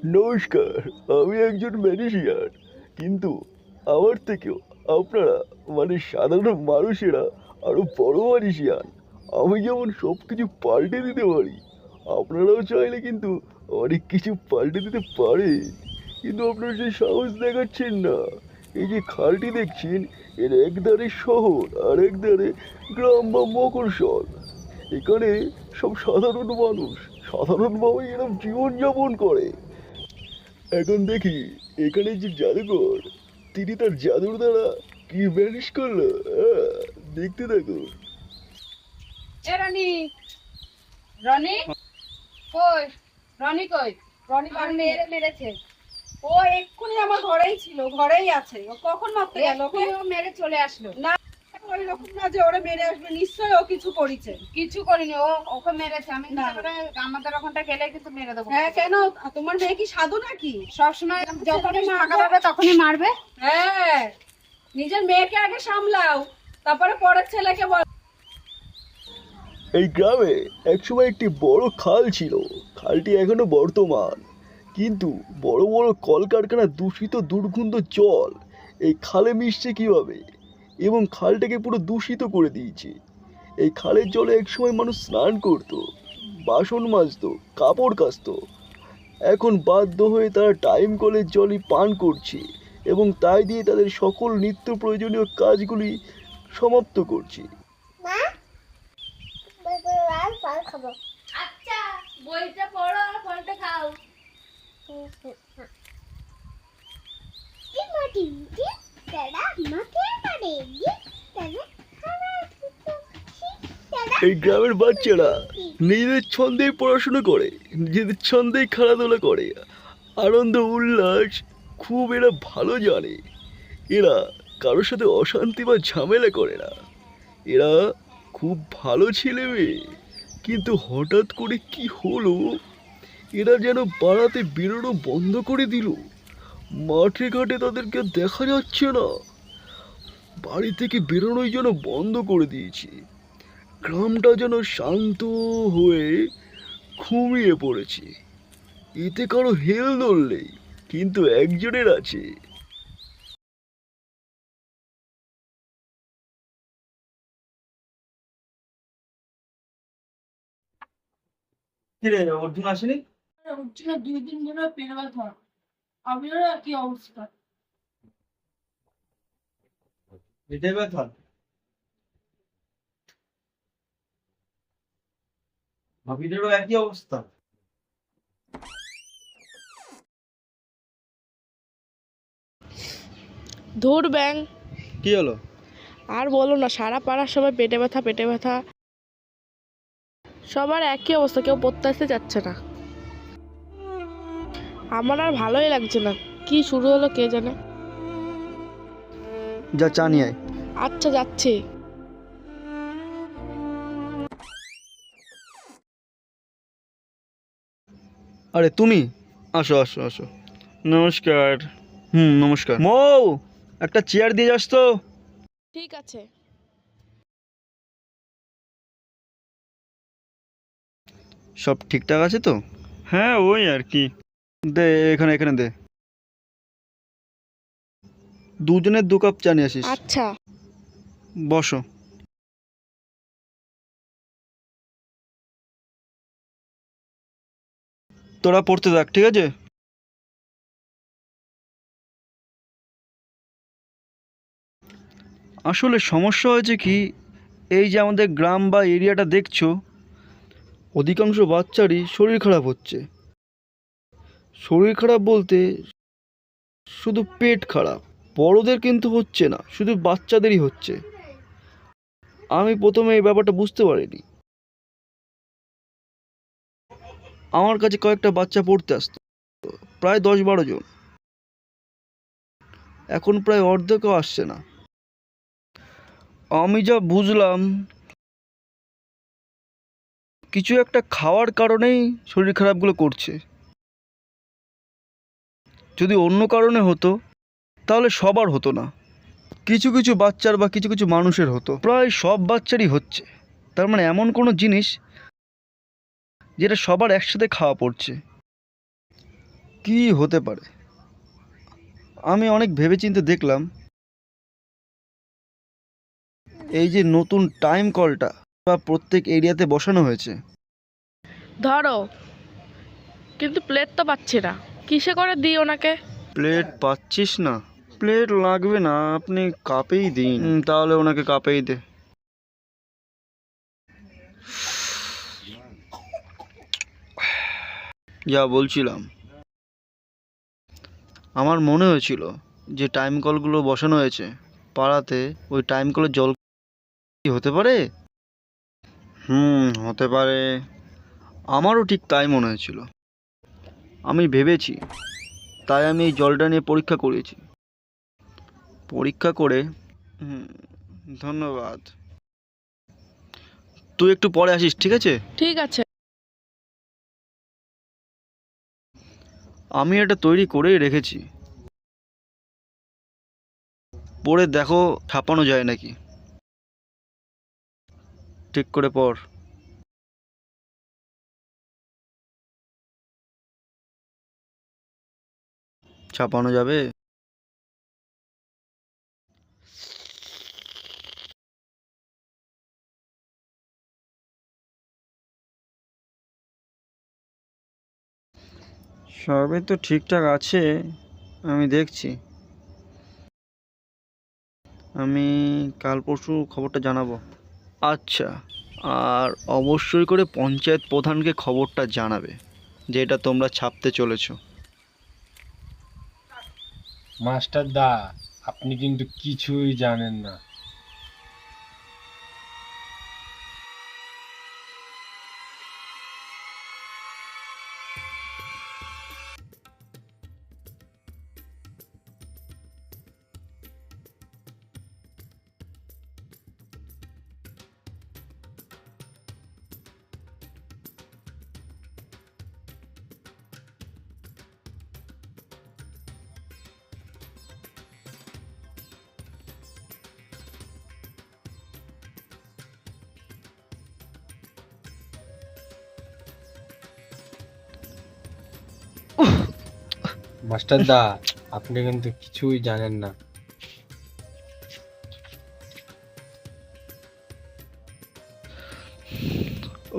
নমস্কার। আমি একজন ম্যাজিশিয়ান, কিন্তু আমার থেকেও আপনারা মানে সাধারণ মানুষেরা আরো বড় ম্যাজিশিয়ান। আমি যেমন সব কিছু পাল্টে দিতে পারি, আপনারাও চাইলে কিন্তু অনেক কিছু পাল্টে দিতে পারেন, কিন্তু আপনারা সেই সাহস দেখাচ্ছেন না। এই যে খালটি দেখছেন, এর একধারে শহর আর একধারে গ্রাম বা মকরসল। এখানে সব সাধারণ মানুষ সাধারণভাবে এরকম জীবনযাপন করে। এখন দেখি এখানে যে জাদুকর, তিনি তার জাদুর দ্বারা কি ম্যানেজ করলো। দেখতে থাকো। এ রনি, রনি কই? রনি কই? রনি আর মেরে মেরেছে। ও এক্ষুনি আমার ঘরেই ছিল, ঘরেই আছে। ও কখন মারতে গেল ওকে? ও মেরে চলে আসলো। না, ওই রকম না যে ওরে মেরে আসবে, নিশ্চয়ই ও কিছু করেছে। কিছু করিনি, ও ওকে মেরেছে। আমি না। আমাদের ওখানটা গেলে কিন্তু মেরে দেবো। হ্যাঁ, কেন? তোমার মেয়ে কি সাধু নাকি? সবসময় যখনই ফাঁকা পাবে তখনই মারবে। হ্যাঁ, নিজের মেয়েকে আগে সামলাও, তারপরে পরের ছেলেকে বল। এই গ্রামে একসময় একটি বড় খাল ছিল। খালটি এখনো বর্তমান, কিন্তু বড় বড় কলকারখানার দূষিত দুর্গন্ধ জল এই খালে মিশছে কিভাবে, এবং খালটাকে পুরো দূষিত করে দিয়েছে। এই খালের জলে একসময় মানুষ স্নান করত, বাসন মাজতো, কাপড় কাচতো। এখন বাধ্য হয়ে তারা টাইম কলের জলই পান করছে, এবং তাই দিয়ে তাদের সকল নিত্য প্রয়োজনীয় কাজগুলি সমাপ্ত করছে। আচ্ছা, বইটা পড়ো আর ফলটা খাও। এই গ্রামের বাচ্চারা নিজেদের ছন্দেই পড়াশোনা করে, নিজেদের ছন্দেই খেলাধুলা করে, আনন্দ উল্লাস খুব এরা ভালো জানে। এরা কারোর সাথে অশান্তি বা ঝামেলা করে না। এরা খুব ভালো ছেলে মেয়ে, কিন্তু হঠাৎ করে কি হলো, এরা যেন পাড়াতে বেরোনো বন্ধ করে দিল। মাঠে ঘাটে তাদেরকে দেখা যাচ্ছে না, বাড়ি থেকে বেরোনোই যেন বন্ধ করে দিয়েছে। গ্রামটা যেন শান্ত হয়ে ঘুমিয়ে পড়েছে। এতে কারো হেলদোল নেই, কিন্তু একজনের আছে। কিরে অর্জুন আসেনি? উঠছিল 2 দিন ধরে পেট ব্যথা। আমিও কি অবস্থা। পেটে ব্যথা? ভাবিদেরও একই অবস্থা। ধুর ব্যাং। কি হলো? আর বলো না, সারা পাড়ার সবাই পেটে ব্যথা পেটে ব্যথা। সবার একই অবস্থা, কেউ পড়তে আসতে যাচ্ছে না। আমার আর ভালোই লাগছে না, কি শুরু হলো কে জানে। যা চা নিয়ে আয়। আচ্ছা, যাচ্ছি। আরে তুমি, আসো আসো আসো। নমস্কার। নমস্কার। মৌ, একটা চেয়ার দিয়ে যাস তো। ঠিক আছে। সব ঠিকঠাক আছে তো? হ্যাঁ, ওই আর কি। দে, এখানে এখানে দে। দুজনের 2 কাপ চা নিয়ে আসিস। আচ্ছা। বসো। তোরা পড়তে থাক, ঠিক আছে? আসলে সমস্যা হয়েছে কি, এই যে আমাদের গ্রাম বা এরিয়াটা দেখছো, অধিকাংশ বাচ্চারই শরীর খারাপ হচ্ছে। শরীর খারাপ বলতে শুধু পেট খারাপ, বড়দের কিন্তু হচ্ছে না, শুধু বাচ্চাদেরই হচ্ছে। আমি প্রথমে এই ব্যাপারটা বুঝতে পারিনি। আমার কাছে কয়েকটা বাচ্চা পড়তে আসতো, প্রায় 10-12 জন। এখন প্রায় অর্ধেকও আসছে না। আমি যা বুঝলাম, কিছু একটা খাওয়ার কারণেই শরীর খারাপগুলো করছে। যদি অন্য কারণে হতো তাহলে সবার হতো না, কিছু কিছু বাচ্চার বা কিছু কিছু মানুষের হতো। প্রায় সব বাচ্চারই হচ্ছে, তার মানে এমন কোনো জিনিস যেটা সবার একসাথে খাওয়া পড়ছে। কি হতে পারে? আমি অনেক ভেবেচিন্তে দেখলাম এই যে নতুন টাইম কলটা বা প্রত্যেক এরিয়াতে বসানো হয়েছে, ধরো, কিন্তু প্লেট তো পাচ্ছি না, কিসে করে দিই ওনাকে? প্লেট পাচ্ছিস না? প্লেট লাগবে না, আপনি কাপেই দিন। তাহলে ওনাকে কাপেই দে। যা বলছিলাম, আমার মনে হয়েছিল যে টাইম কলগুলো বসানো হয়েছে পাড়াতে, ওই টাইম কলের জল কি হতে পারে? হতে পারে। আমারও ঠিক তাই মনে হয়েছিল। আমি ভেবেছি, তাই আমি এই জলটা নিয়ে পরীক্ষা করেছি। পরীক্ষা করে ধন্যবাদ। তুই একটু পরে আসিস, ঠিক আছে? ঠিক আছে। আমি এটা তৈরি করেই রেখেছি, পরে দেখো ছাপানো যায় নাকি। ঠিক করে পড়। ছাপানো যাবে? সবই তো ঠিকঠাক আছে, আমি দেখছি। আমি কাল পরশু খবরটা জানাবো। আচ্ছা, আর অবশ্যই করে পঞ্চায়েত প্রধানকে খবরটা জানাবে যে এটা তোমরা ছাপতে চলেছো। মাস্টার দা, আপনি কিন্তু কিছুই জানেন না। মাস্টার দা, আপনি কিন্তু কিছুই জানেন না।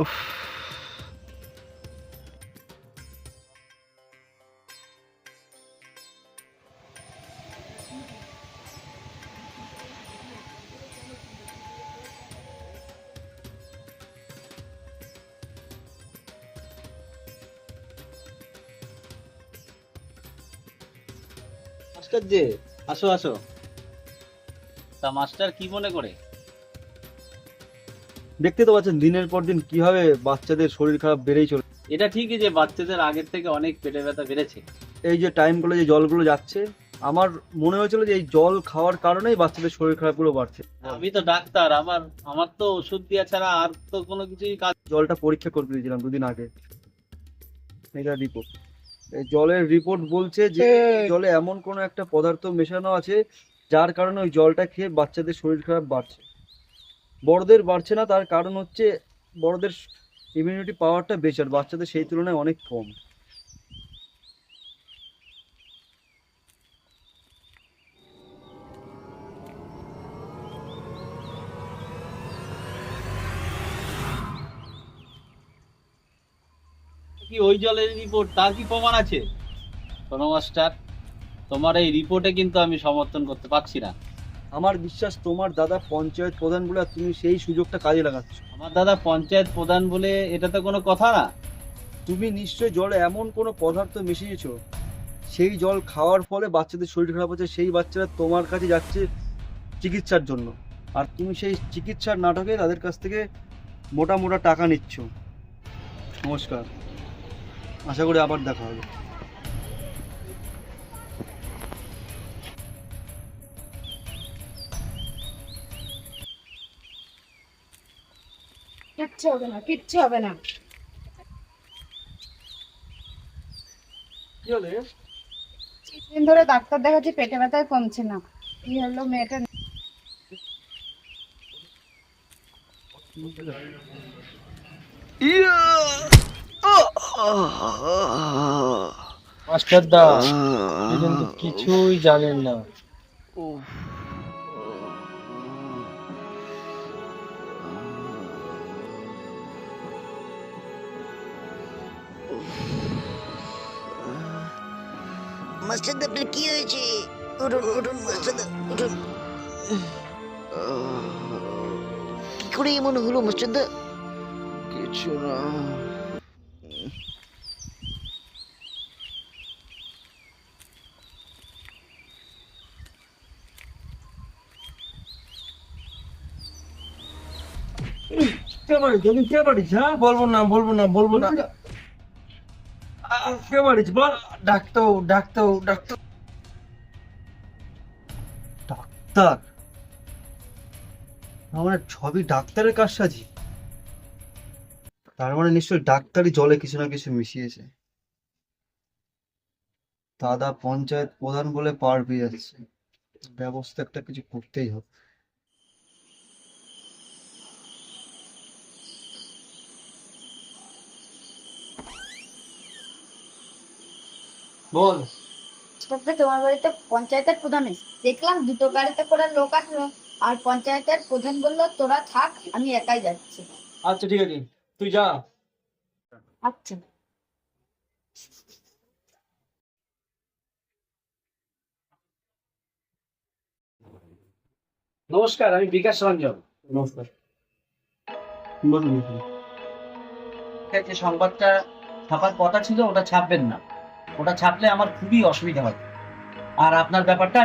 উফ, মাস্টার যে, আসো আসো। তা মাস্টার কি মনে করে? দেখতে তো পাচ্ছেন দিনের পর দিন কিভাবে বাচ্চাদের শরীর খারাপ বেড়েই চলে। এটা ঠিকই যে বাচ্চাদের আগের থেকে অনেক পেটে ব্যথা বেড়েছে। এই যে টাইম করে যে জলগুলো যাচ্ছে, আমার মনে হয়েছিল যে এই জল খাওয়ার কারণেই বাচ্চাদের শরীর খারাপগুলো বাড়ছে। আমি তো ডাক্তার, আমার তো ওষুধ দেওয়া ছাড়া আর তো কোনো কিছুই কাজ। জলটা পরীক্ষা করে দিয়েছিলাম দুদিন আগে, এটা রিপোর্ট। এই জলের রিপোর্ট বলছে যে জলে এমন কোনো একটা পদার্থ মেশানো আছে যার কারণে ওই জলটা খেয়ে বাচ্চাদের শরীর খারাপ বাড়ছে। বড়দের বাড়ছে না, তার কারণ হচ্ছে বড়দের ইমিউনিটি পাওয়ারটা বেশি, আর বাচ্চাদের সেই তুলনায় অনেক কম। কি ওই জলের রিপোর্ট, তার কি প্রমাণ আছে? শোনো মাস্টার, তোমার এই রিপোর্টে কিন্তু আমি সমর্থন করতে পারছি না। আমার বিশ্বাস তোমার দাদা পঞ্চায়েত প্রধান বলে আর তুমি সেই সুযোগটা কাজে লাগাচ্ছ। আমার দাদা পঞ্চায়েত প্রধান বলে এটা তো কোনো কথা না। তুমি নিশ্চয়ই জলে এমন কোনো পদার্থ মিশিয়েছো, সেই জল খাওয়ার ফলে বাচ্চাদের শরীর খারাপ হচ্ছে, সেই বাচ্চারা তোমার কাছে যাচ্ছে চিকিৎসার জন্য, আর তুমি সেই চিকিৎসার নাটকে তাদের কাছ থেকে মোটা মোটা টাকা নিচ্ছ। নমস্কার, আশা করি আবার দেখা হবে। কিচ্ছু হবে না, কিচ্ছু হবে না। কি হলে? কিছুদিন ধরে ডাক্তার দেখাচ্ছি, পেটে ব্যথায় কমছে না। কি হলো মেয়েটা? মাস্টার দা আপনি কিন্তু কিছুই জানেন না। মাস্টারদা আপনার কি হয়েছে? উঠুন উঠুন মাস্টারদা উঠুন। কি করে এমন হলো মাস্টারদা? কিছু না। কে বাড়িছে? আমি কে বাড়িছে? হ্যাঁ বলবো না বলবো না বলবো না। কে বাড়িছে বল। Doctor doctor doctor doctor? আমার সবই ডাক্তারের কারসাজি। তার মানে নিশ্চয়ই ডাক্তারই জলে কিছু না কিছু মিশিয়েছে। দাদা পঞ্চায়েত প্রধান বলে পার পেয়ে যাচ্ছে, ব্যবস্থা একটা কিছু করতেই হবে। বল। তবে তোমার বাড়িতে পঞ্চায়েতের প্রধান এসেছে। দেখলাম দুটো গাড়িতে করে লোক আসলো, আর পঞ্চায়েতের প্রধান বললো তোরা থাক, আমি একাই যাচ্ছি। আচ্ছা ঠিক আছে, তুই যা। আচ্ছা। নমস্কার, আমি বিকাশ রঞ্জন। নমস্কার। বলুন। যে সংবাদটা ছাপার কথা ছিল ওটা ছাপবেন না, ওটা ছাপলে আমার খুবই অসুবিধা হয়। আর আপনার ব্যাপারটা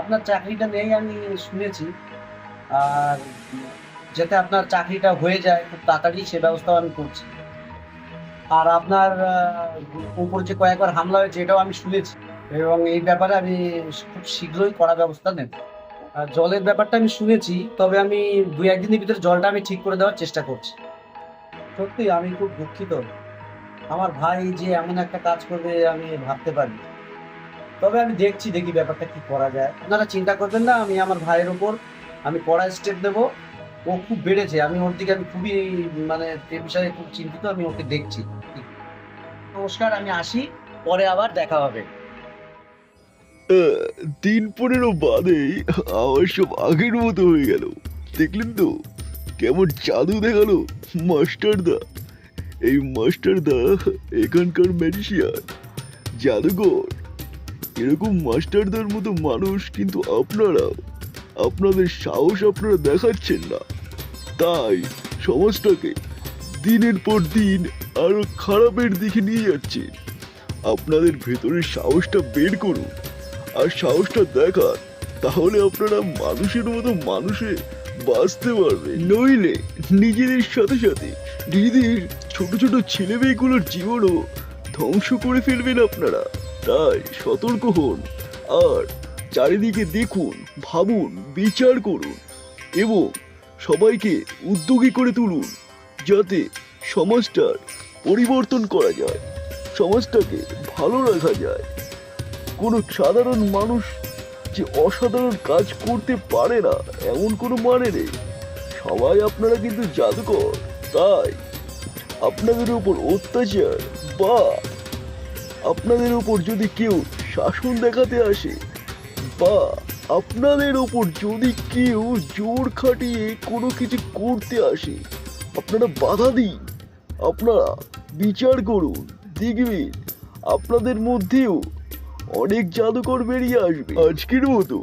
আপনার চাকরিটা নেই আমি শুনেছি, আর যাতে আপনার চাকরিটা হয়ে যায় খুব তাড়াতাড়ি সে ব্যবস্থাও আমি করছি। আর আপনার উপর যে কয়েকবার হামলা হয়েছে এটাও আমি শুনেছি, এবং এই ব্যাপারে আমি খুব শীঘ্রই কড়া ব্যবস্থা নেব। আর জলের ব্যাপারটা আমি শুনেছি, তবে আমি 2-1 দিনের ভিতরে জলটা আমি ঠিক করে দেওয়ার চেষ্টা করছি। সত্যি আমি খুব দুঃখিত, আমার ভাই যে এমন একটা কাজ করবে আমি ভাবতে পারি। তবে আমি দেখি ব্যাপারটা কি করা যায়। আপনারা চিন্তা করবেন না, আমি আমার ভাইয়ের ওপর আমি কড়া স্টেপ দেবো। ও খুব বেড়েছে, আমি ওর দিকে আমি খুবই মানে এ বিষয়ে খুব চিন্তিত, আমি ওকে দেখছি। নমস্কার, আমি আসি, পরে আবার দেখা হবে। দিন 15 বাদেই আবার সব আগের মতো হয়ে গেল। দেখলেন তো কেমন জাদু দেখালো মাস্টারদা। এই মাস্টারদা এখানকার ম্যাজিশিয়ান, জাদুকর। এরকম মাস্টারদার মতো মানুষ কিন্তু আপনারাও, আপনাদের সাহস আপনারা দেখাচ্ছেন না, তাই সমাজটাকে দিনের পর দিন আরো খারাপের দিকে নিয়ে যাচ্ছেন। আপনাদের ভেতরের সাহসটা বের করুন আর সাহসটা দেখান, তাহলে আপনারা মানুষের মতো মানুষে বাঁচতে পারবে। নইলে নিজেদের সাথে সাথে নিজেদের ছোট ছোট ছেলে মেয়েগুলোর জীবনও ধ্বংস করে ফেলবেন আপনারা। তাই সতর্ক হন, আর চারিদিকে দেখুন, ভাবুন, বিচার করুন এবং সবাইকে উদ্যোগী করে তুলুন, যাতে সমাজটার পরিবর্তন করা যায়, সমাজটাকে ভালো রাখা যায়। কোনো সাধারণ মানুষ যে অসাধারণ কাজ করতে পারে না এমন কোনো মানে নেই। সবাই আপনারা কিন্তু জাদুকর, তাই আপনাদের উপর অত্যাচার বা আপনাদের উপর যদি কেউ শাসন দেখাতে আসে বা আপনাদের উপর যদি কেউ জোর খাটিয়ে কোনো কিছু করতে আসে, আপনারা বাধা দিন, আপনারা বিচার করুন, দেখবেন আপনাদের মধ্যেও অনেক জাদুকর বেরিয়ে আসবে। আজকের মতো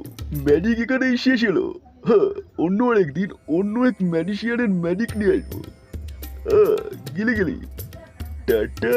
ম্যাজিক এখানেই শেষ হলো। হ্যাঁ, অন্য আরেকদিন অন্য এক ম্যাজিশিয়ানের ম্যাজিক নিয়ে আসবো। গেলে টাটা।